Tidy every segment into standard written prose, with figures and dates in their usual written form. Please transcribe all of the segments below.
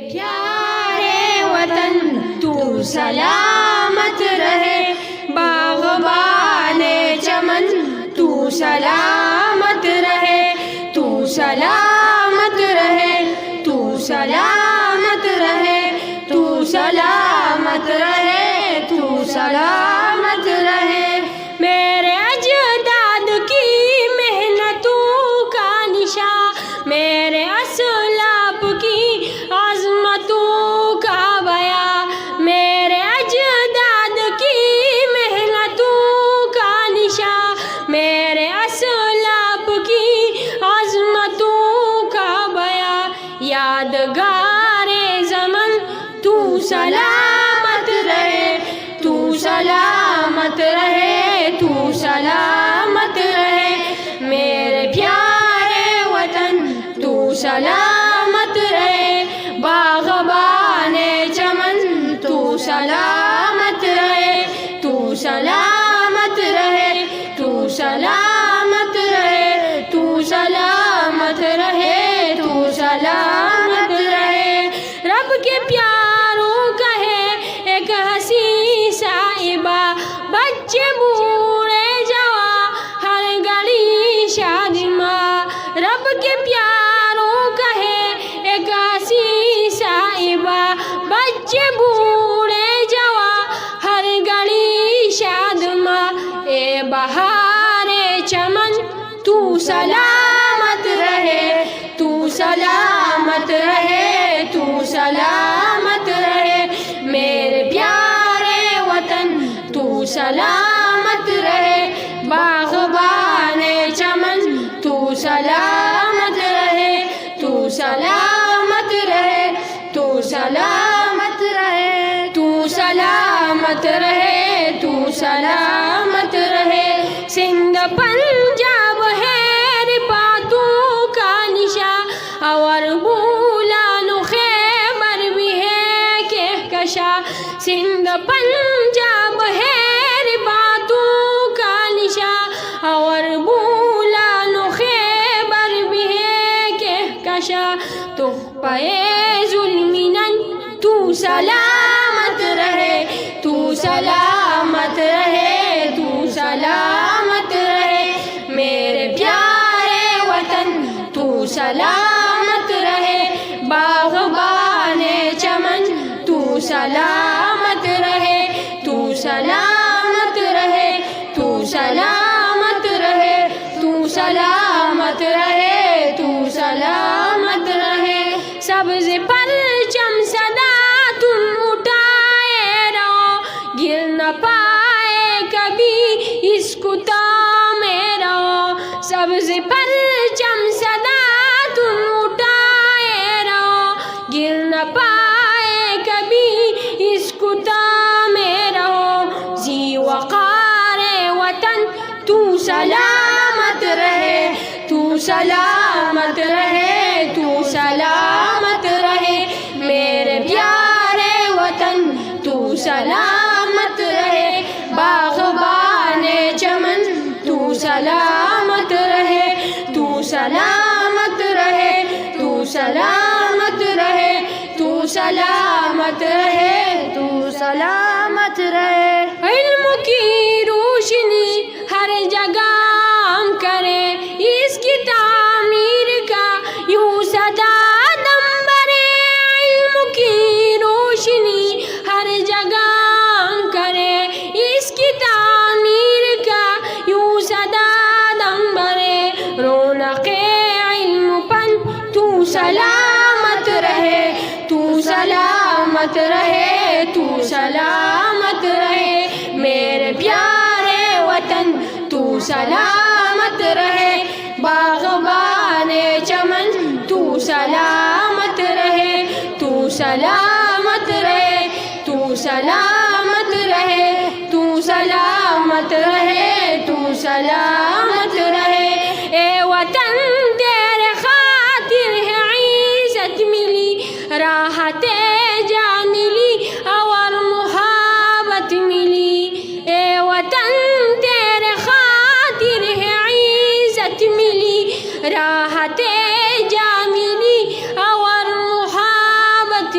پیارے وطن تو سلامت رہے، باغبان چمن تو سلامت رہے، تو سلامت رہے، تو سلامت رہے، تو سلامت رہے، تو سلامت رہے۔ میرے اجداد کی محنتوں کا نشاں، میرے اسلاف کی عظمتوں کا بیان، میرے اجداد کی محنتوں کا نشاں، میرے اسلاف کی عظمتوں کا بیان، یادگار زمن تو سلامت رہے، تو سلامت رہے، تو سلامت رہے، میرے پیارے وطن تو سلامت رہے، باغبان چمن تو سلامت رہے، تو سلامت رہے، تو سلامت رہے، تو سلامت رہے، تو سلامت رہے۔ رب کے پیاروں کا ہے ایک حسین صاحبہ، بچے بوڑھے جوان ہر گھڑی شادماں، رب کے پیاروں کا ہے ایک حسین صاحبہ، بچے بوڑھے جوان ہر گھڑی شادماں، اے بہار چمن تو سلامت رہے، تو سلامت رہے، تو سلامت رہے، میرے پیارے وطن تو سلامت رہے، باغبان چمن تو سلامت رہے، تو سلامت رہے، تو سلامت رہے، تو سلامت رہے، تو سلامت رہے۔ سندھ پنجاب ہے باتوں کا نشاں، اور بولان خیبر بھی ہے کہکشاں، سندھ پنجاب ہے باتوں کا نشاں، اور بولان خیبر بھی ہے کہکشاں، تو پے ظلمنن تو سلامت رہے، تو سلامت رہے، تو سلامت رہے، میرے پیارے وطن تو سلامت رہے، باغبان چمن تو سلامت رہے، تو سلامت رہے، تو سلامت رہے، تو سلامت رہے، تو سلامت رہے۔ سبز پرچم صدا تم اٹھائے رہو، گر نہ پائے کبھی اس کوتا میں رہو، سبز پرچم صدا تم اٹھائے رہو، گر نہ پائے کبھی اس کوتا میں رہو، ذی وقار وطن تو سلامت رہے، تو سلامت رہے، تو سلامت رہے، میرے پیارے وطن تو سلامت رہے، باغبان چمن تو سلامت رہے، تو سلامت رہے، تو سلامت رہے، تو سلامت رہے، تو سلامت رہے۔ علم کی روشنی ہر جگہ عام کرے، اس کی تعمیر کا یوں صدا دم بھرے، علم کی روشنی ہر جگہ عام کرے، اس کی تعمیر کا یوں صدا دم بھرے، رونق علم پن تو سلامت رہے، تو سلامت رہے، تو سلامت رہے، میرے پیارے وطن تو سلامت رہے، باغبان چمن تو سلامت رہے، تو سلامت رہے، تو سلامت رہے، تو سلامت رہے، تو سلامت رہے، اے وطن تیرے خاطر ہے عزت ملی، راحت جان ملی اور محبت ملی، اے وطن تیرے خاطر ہے عزت ملی، راحت جان ملی اور محبت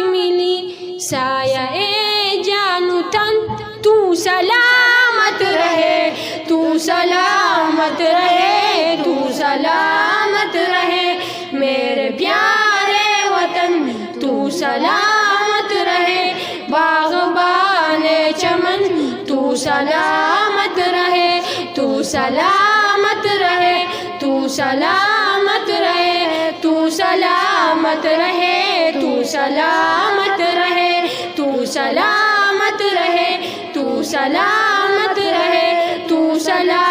سلامت رہے، تو سلامت رہے، تو سلامت رہے، میرے پیارے وطن تو سلامت رہے، باغبان چمن تو سلامت رہے، تو سلامت رہے، تو سلامت رہے، تو سلامت رہے، تو سلامت رہے، تو سلامت رہے، تو سلامت رہے، تو سلامت